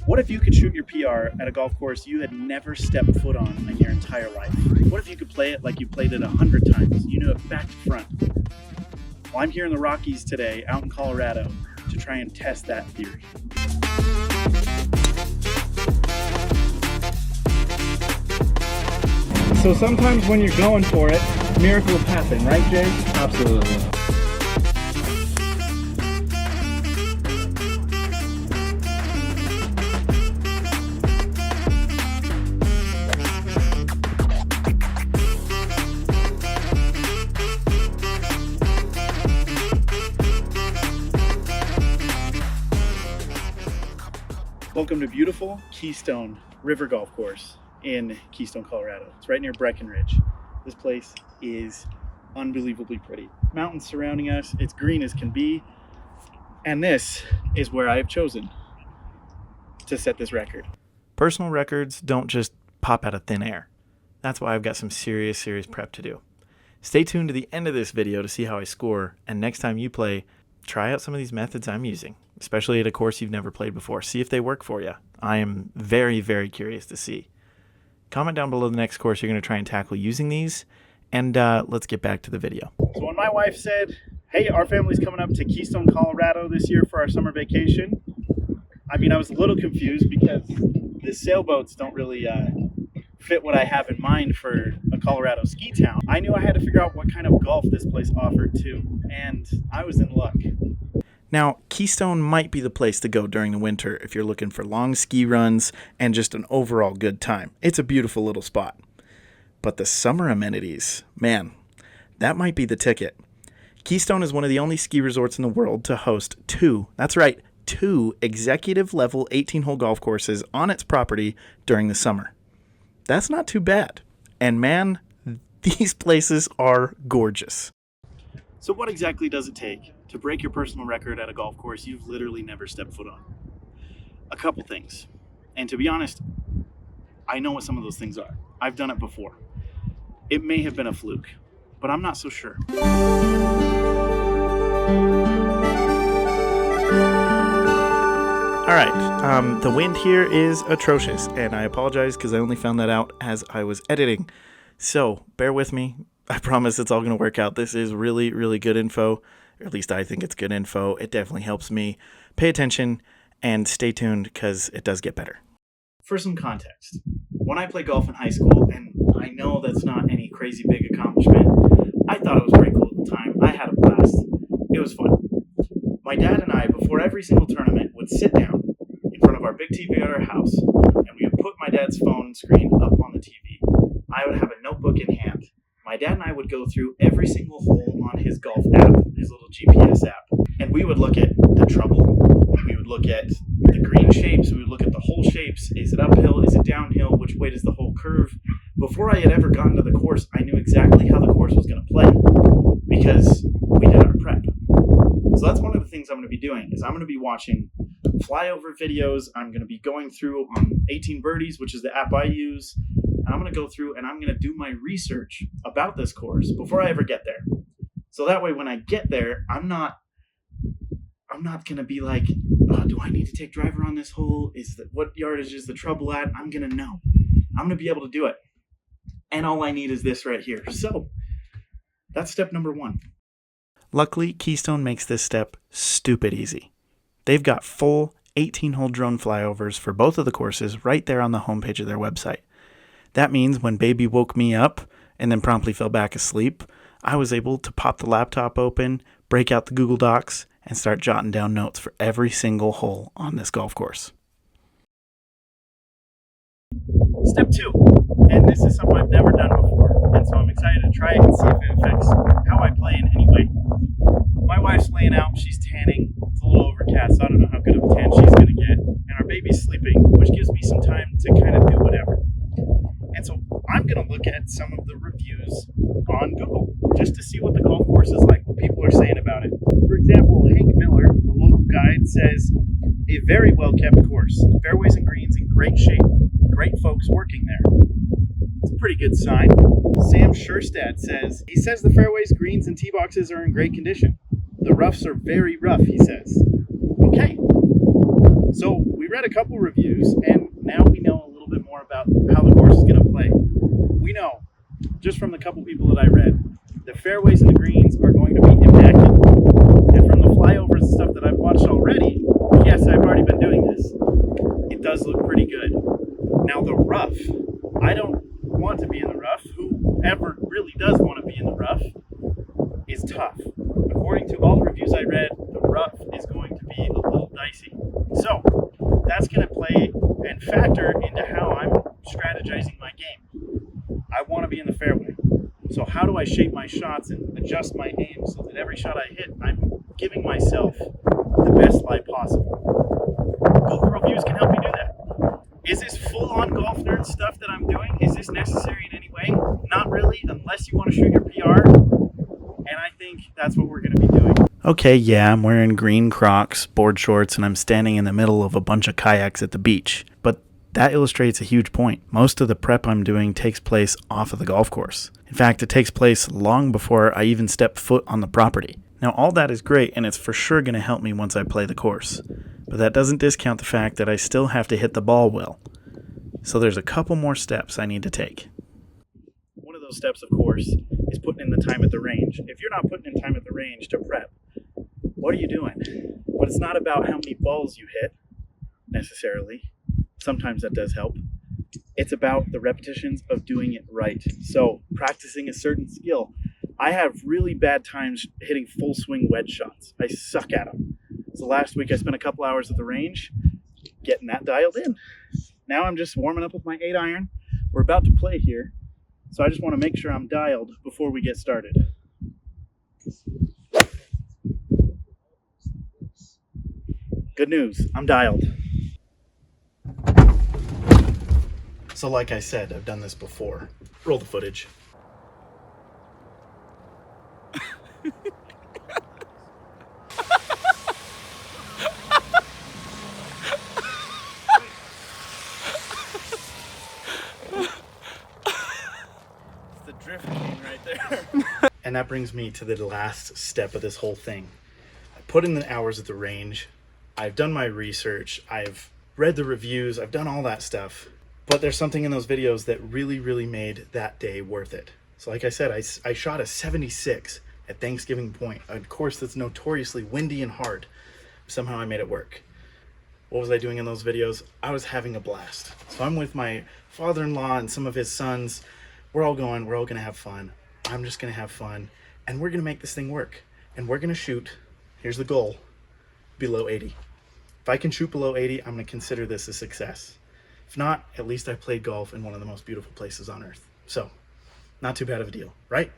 What if you could shoot your PR at a golf course you had never stepped foot on in your entire life? What if you could play it like you played it 100 times? You knew it back to front. Well, I'm here in the Rockies today, out in Colorado, to try and test that theory. So sometimes when you're going for it, miracles happen, right, Jay? Absolutely. Welcome to beautiful Keystone River Golf Course in Keystone, Colorado. It's right near Breckenridge. This place is unbelievably pretty. Mountains surrounding us, it's green as can be, and this is where I have chosen to set this record. Personal records don't just pop out of thin air. That's why I've got some serious prep to do. Stay tuned to the end of this video to see how I score, and next time you play, try out some of these methods I'm using, especially at a course you've never played before. See if they work for you. I am very curious to see. Comment down below the next course you're going to try and tackle using these, and let's get back to the video. So when my wife said, hey, our family's coming up to Keystone, Colorado this year for our summer vacation, I was a little confused because the sailboats don't really fit what I have in mind for a Colorado ski town. I knew I had to figure out what kind of golf this place offered too, and I was in luck. Now, Keystone might be the place to go during the winter if you're looking for long ski runs and just an overall good time. It's a beautiful little spot. But the summer amenities, man, that might be the ticket. Keystone is one of the only ski resorts in the world to host two executive level 18-hole golf courses on its property during the summer. That's not too bad. And man, these places are gorgeous. So what exactly does it take to break your personal record at a golf course you've literally never stepped foot on? A couple things. And to be honest, I know what some of those things are. I've done it before. It may have been a fluke, but I'm not so sure. All right, the wind here is atrocious, and I apologize because I only found that out as I was editing. So bear with me. I promise it's all going to work out. This is really good info, or at least I think it's good info. It definitely helps me. Pay attention and stay tuned because it does get better. For some context, when I played golf in high school, and I know that's not any crazy big accomplishment, I thought it was pretty cool at the time. I had a blast. It was fun. My dad and I, before every single tournament, would sit down in front of our big TV at our house, and we would put my dad's phone screen up on the TV. I would have a notebook in hand. My dad and I would go through every single hole on his golf app, his little GPS app, and we would look at the trouble. We would look at the green shapes. We would look at the hole shapes. Is it uphill? Is it downhill? Which way does the hole curve? Before I had ever gotten to the course, I knew exactly how the course was going to play because we did our prep. So that's one of the things I'm going to be doing is I'm going to be watching flyover videos. I'm going to be going through on 18birdies, which is the app I use. And I'm going to go through and I'm going to do my research about this course before I ever get there. So that way when I get there, I'm not going to be like, oh, do I need to take driver on this hole? What yardage is the trouble at? I'm going to know. I'm going to be able to do it. And all I need is this right here. So that's step number one. Luckily, Keystone makes this step stupid easy. They've got full 18-hole drone flyovers for both of the courses right there on the homepage of their website. That means when baby woke me up and then promptly fell back asleep, I was able to pop the laptop open, break out the Google Docs, and start jotting down notes for every single hole on this golf course. Step two, and this is something I've never done before, and so I'm excited to try it and see if it affects how I play in any way. My wife's laying out, she's tanning, it's a little overcast, so I don't know how good of a tan she's going to get, and our baby's sleeping, which gives me some time to kind of do whatever. And so I'm going to look at some of the reviews on Google just to see what the golf course is like, what people are saying about it. For example, Hank Miller, a local guide, says, a very well-kept course, fairways and greens in great shape, great folks working there. It's a pretty good sign. Sam Sherstad says, the fairways, greens, and tee boxes are in great condition. The roughs are very rough, he says. Okay. So we read a couple reviews, and now we know a little bit more about how the course is going to play. We know, just from the couple people that I read, the fairways and the greens are going to be immaculate. And from the flyovers and stuff that I've watched already, yes, I've already been doing this, it does look pretty good. Now the rough, I don't want to be in the rough. Whoever really does want to be in the rough is tough. According to all the reviews I read, the rough is going to be a little dicey. So that's going to play and factor into how I'm strategizing my game. I want to be in the fairway. So how do I shape my shots and adjust my aim so that every shot I hit, I'm giving myself the best lie possible? GoPro Views can help you do that. Is this full-on golf nerd stuff that I'm doing? Is this necessary in any way? Not really, unless you want to shoot your PR. And I think that's what we're going to be doing. Okay, yeah, I'm wearing green Crocs, board shorts, and I'm standing in the middle of a bunch of kayaks at the beach. But that illustrates a huge point. Most of the prep I'm doing takes place off of the golf course. In fact, it takes place long before I even step foot on the property. Now, all that is great, and it's for sure going to help me once I play the course. But that doesn't discount the fact that I still have to hit the ball well. So there's a couple more steps I need to take. One of those steps, of course, is putting in the time at the range. If you're not putting in time at the range to prep, what are you doing? But it's not about how many balls you hit, necessarily. Sometimes that does help. It's about the repetitions of doing it right. So practicing a certain skill. I have really bad times hitting full swing wedge shots. I suck at them. So last week I spent a couple hours at the range getting that dialed in. Now I'm just warming up with my 8-iron. We're about to play here. So I just want to make sure I'm dialed before we get started. Good news, I'm dialed. So like I said, I've done this before. Roll the footage. It's the drift king right there. And that brings me to the last step of this whole thing. I put in the hours at the range. I've done my research. I've read the reviews. I've done all that stuff. But there's something in those videos that really made that day worth it. So like I said, I shot a 76 at Thanksgiving Point, a course that's notoriously windy and hard. Somehow I made it work. What was I doing in those videos? I was having a blast. So I'm with my father-in-law and some of his sons. We're all gonna have fun. I'm just gonna have fun. And we're gonna make this thing work. And we're gonna shoot, here's the goal, below 80. If I can shoot below 80, I'm gonna consider this a success. If not, at least I played golf in one of the most beautiful places on earth. So, not too bad of a deal, right?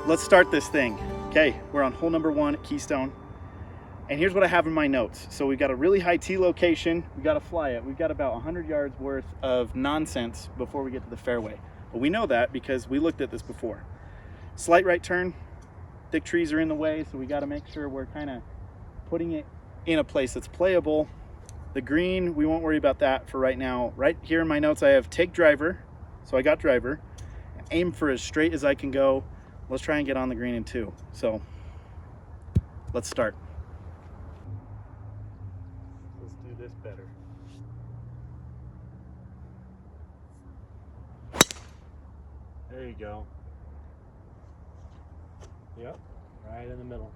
Let's start this thing. Okay, we're on hole number 1 at Keystone. And here's what I have in my notes. So we've got a really high tee location. We got to fly it. We've got about 100 yards worth of nonsense before we get to the fairway. But we know that because we looked at this before. Slight right turn. Thick trees are in the way, so we got to make sure we're kind of putting it in a place that's playable. The green, we won't worry about that for right now. Right here in my notes, I have take driver. So I got driver. Aim for as straight as I can go. Let's try and get on the green in 2. So let's start. Let's do this better. There you go. Yep, right in the middle.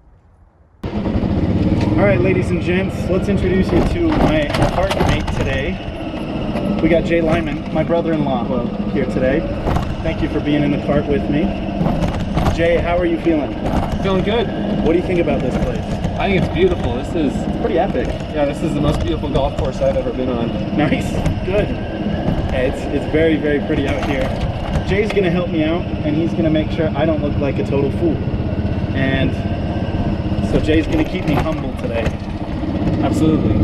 All right, ladies and gents, let's introduce you to my partmate today. We got Jay Lyman, my brother-in-law, here today. Thank you for being in the cart with me. Jay, how are you feeling? Feeling good. What do you think about this place? I think it's beautiful. This is Pretty epic. Yeah, this is the most beautiful golf course I've ever been on. Nice, good. Yeah, it's very pretty out here. Jay's gonna help me out, and he's gonna make sure I don't look like a total fool. And so Jay's gonna keep me humble today. Absolutely.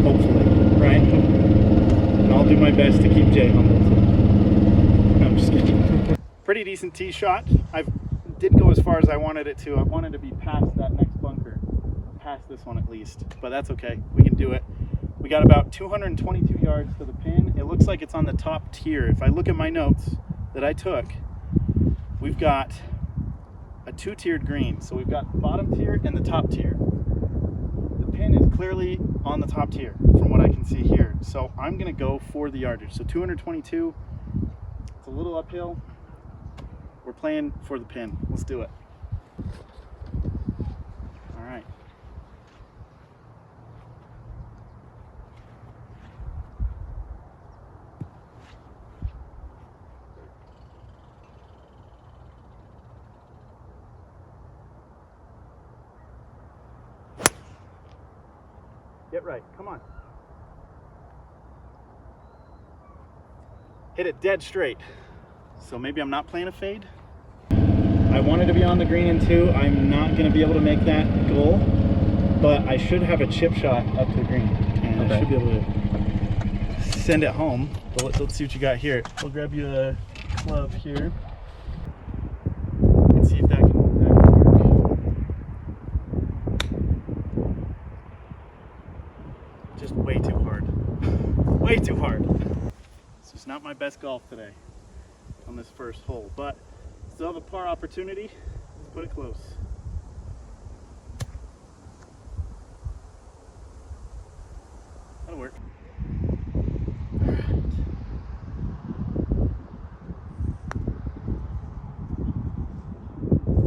Hopefully, right? And I'll do my best to keep Jay humble too. No, I'm just kidding. Pretty decent tee shot. I didn't go as far as I wanted it to. I wanted to be past that next bunker, past this one at least, but that's okay. We can do it. We got about 222 yards to the pin. It looks like it's on the top tier. If I look at my notes that I took, we've got a two-tiered green. So we've got bottom tier and the top tier. The pin is clearly on the top tier from what I can see here. So I'm gonna go for the yardage. So 222, it's a little uphill. We're playing for the pin. Let's do it. All right. Get right, come on. Hit it dead straight. So maybe I'm not playing a fade. I wanted to be on the green in 2. I'm not gonna be able to make that goal, but I should have a chip shot up to the green. And I should be able to send it home. But let's see what you got here. We'll grab you a club here. And see if that can work. Just way too hard. Way too hard. This is not my best golf today on this first hole, but still have a par opportunity. Let's put it close. That'll work. All right.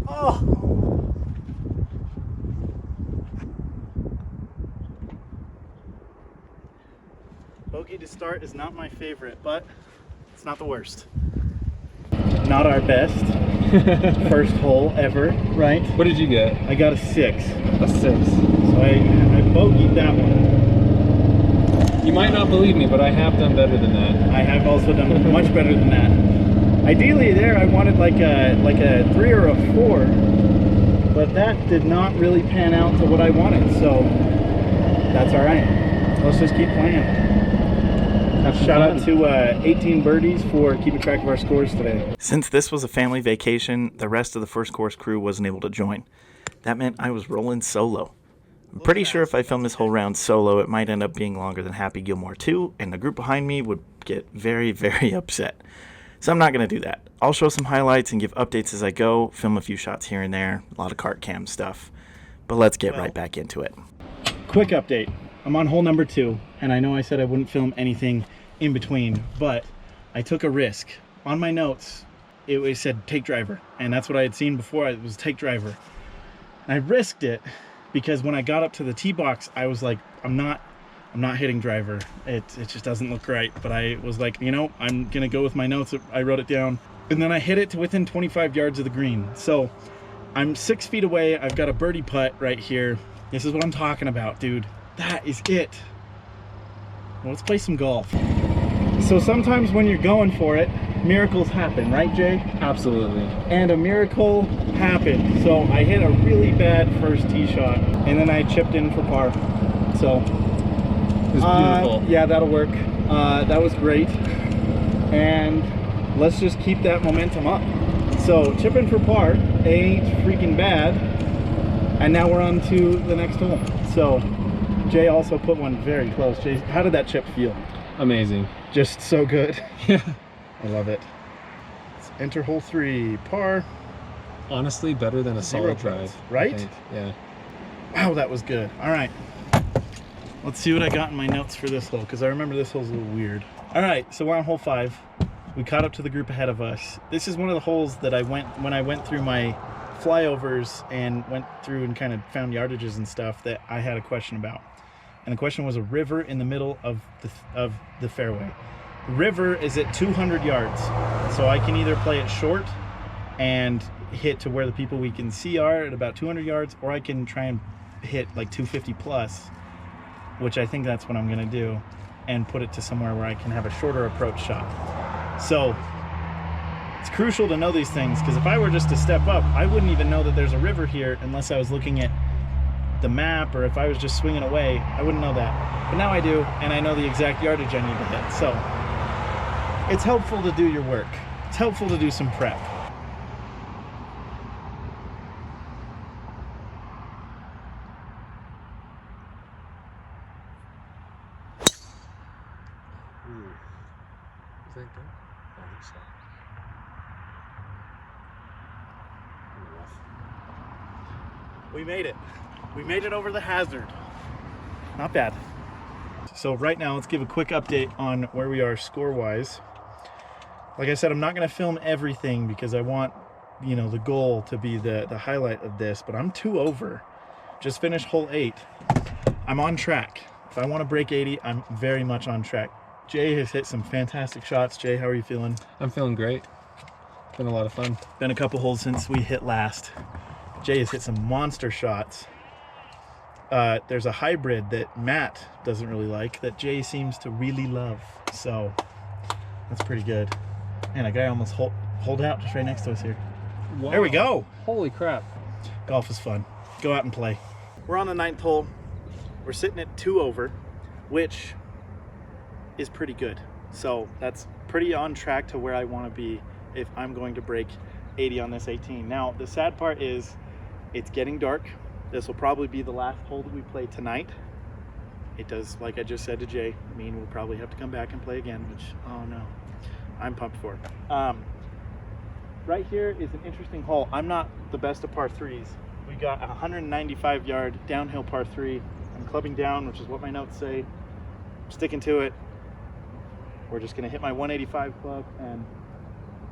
Oh! Bogey to start is not my favorite, but it's not the worst. Not our best first hole ever, right? What did you get? I got a 6. A 6. So I bogeyed that one. You might not believe me, but I have done better than that. I have also done much better than that. Ideally there I wanted like a 3 or a 4, but that did not really pan out to what I wanted, so that's all right. Let's just keep playing. Shout out to 18 birdies for keeping track of our scores today. Since this was a family vacation, the rest of the first course crew wasn't able to join. That meant I was rolling solo. I'm pretty sure if I filmed this whole round solo, it might end up being longer than Happy Gilmore 2, and the group behind me would get very, very upset. So I'm not going to do that. I'll show some highlights and give updates as I go, film a few shots here and there, a lot of cart cam stuff. But let's get right back into it. Quick update. I'm on hole number 2, and I know I said I wouldn't film anything in between, but I took a risk. On my notes, it said take driver, and that's what I had seen before. It was take driver. And I risked it because when I got up to the tee box, I was like, I'm not hitting driver. It just doesn't look right. But I was like, you know, I'm gonna go with my notes. I wrote it down, and then I hit it to within 25 yards of the green. So I'm 6 feet away. I've got a birdie putt right here. This is what I'm talking about, dude. That is it. Well, let's play some golf. So sometimes when you're going for it, miracles happen, right, Jay? Absolutely. And a miracle happened. So I hit a really bad first tee shot, and then I chipped in for par. So it was beautiful. Yeah, that'll work. That was great. And let's just keep that momentum up. So chipping for par ain't freaking bad. And now we're on to the next hole. So Jay also put one very close. Jay, how did that chip feel? Amazing. Just so good. Yeah. I love it. Let's enter hole 3, par. Honestly, better than a 0 solid putts, drive. right? I think. Yeah. Wow, that was good. All right. Let's see what I got in my notes for this hole, because I remember this hole's a little weird. All right, so we're on hole 5. We caught up to the group ahead of us. This is one of the holes that when I went through my flyovers and went through and kind of found yardages and stuff that I had a question about. And the question was a river in the middle of the fairway. The river is at 200 yards. So I can either play it short and hit to where the people we can see are at about 200 yards, or I can try and hit like 250 plus, which I think that's what I'm gonna do, and put it to somewhere where I can have a shorter approach shot. So it's crucial to know these things, because if I were just to step up, I wouldn't even know that there's a river here unless I was looking at the map, or if I was just swinging away, I wouldn't know that. But now I do, and I know the exact yardage I need to hit. So it's helpful to do your work. It's helpful to do some prep. Is that good? I think so. We made it. We made it over the hazard. Not bad. So right now, let's give a quick update on where we are score-wise. Like I said, I'm not going to film everything because I want, you know, the goal to be the highlight of this, but I'm 2 over. Just finished hole 8. I'm on track. If I want to break 80, I'm very much on track. Jay has hit some fantastic shots. Jay, how are you feeling? I'm feeling great. Been a lot of fun. Been a couple holes since we hit last. Jay has hit some monster shots. There's a hybrid that Matt doesn't really like that Jay seems to really love. So that's pretty good. Man, a guy almost hold out just right next to us here. Wow. There we go. Holy crap. Golf is fun. Go out and play. We're on the 9th hole. We're sitting at 2 over, which is pretty good. So that's pretty on track to where I want to be if I'm going to break 80 on this 18. Now, the sad part is it's getting dark. This will probably be the last hole that we play tonight. It does, like I just said to Jay, mean we'll probably have to come back and play again, which, oh no, I'm pumped for. Right here is an interesting hole. I'm not the best of par 3s. We got a 195-yard downhill par 3. I'm clubbing down, which is what my notes say. I'm sticking to it. We're just gonna hit my 185 club and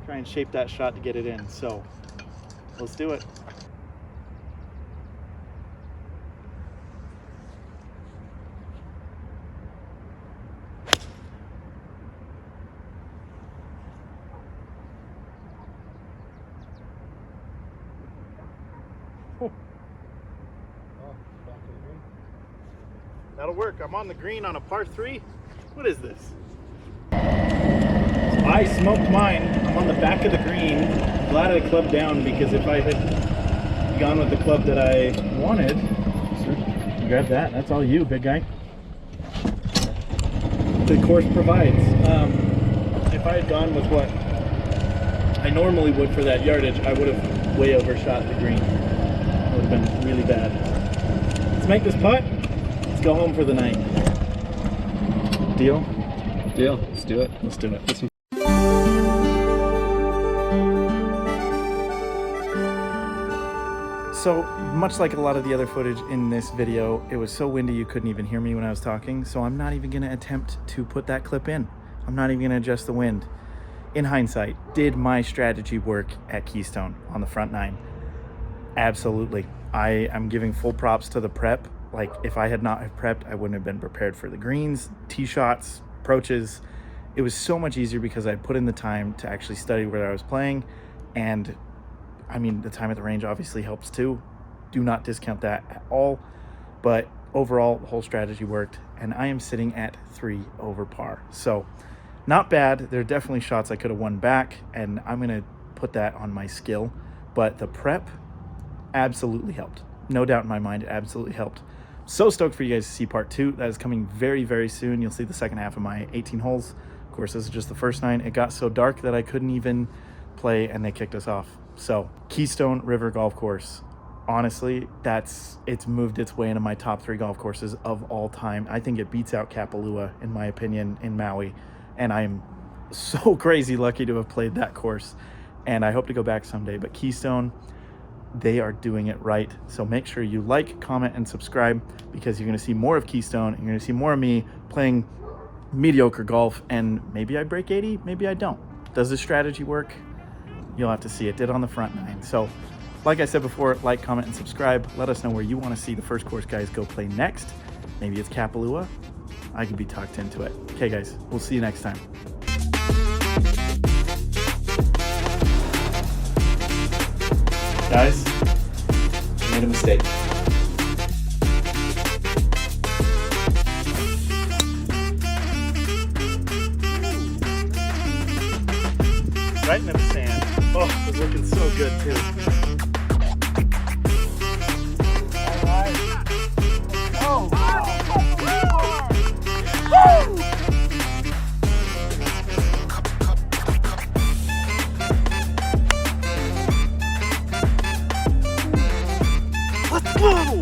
try and shape that shot to get it in. So let's do it. That'll work. I'm on the green on a par 3. What is this? I smoked mine. I'm on the back of the green. Glad I clubbed down because if I had gone with the club that I wanted, grab that. That's all you, big guy. The course provides. If I had gone with what I normally would for that yardage, I would have way overshot the green. It would have been really bad. Let's make this putt. Let's go home for the night. Deal? Deal. Let's do it. Let's do it. So, much like a lot of the other footage in this video, it was so windy you couldn't even hear me when I was talking, so I'm not even going to attempt to put that clip in. I'm not even going to adjust the wind. In hindsight, did my strategy work at Keystone on the front 9? Absolutely. I am giving full props to the prep. Like, if I had not have prepped, I wouldn't have been prepared for the greens, tee shots, approaches. It was so much easier because I put in the time to actually study where I was playing. And I mean, the time at the range obviously helps too. Do not discount that at all. But overall, the whole strategy worked. And I am sitting at 3 over par. So not bad. There are definitely shots I could have won back. And I'm going to put that on my skill. But the prep absolutely helped. No doubt in my mind, it absolutely helped. So stoked for you guys to see part 2. That is coming very, very soon. You'll see the second half of my 18 holes. Of course, this is just the first 9. It got so dark that I couldn't even play and they kicked us off. So Keystone River Golf Course. Honestly, it's moved its way into my top 3 golf courses of all time. I think it beats out Kapalua, in my opinion, in Maui. And I'm so crazy lucky to have played that course. And I hope to go back someday. But Keystone, they are doing it right. So make sure you like, comment, and subscribe because you're going to see more of Keystone and you're going to see more of me playing mediocre golf. And maybe I break 80, maybe I don't. Does this strategy work? You'll have to see. It did on the front 9. So like I said before, like, comment, and subscribe. Let us know where you want to see the first course guys go play next. Maybe it's Kapalua. I could be talked into it. Okay, guys, we'll see you next time. Guys, I made a mistake. Right into the sand. Oh, it's looking so good too. All right. Oh, Let's go!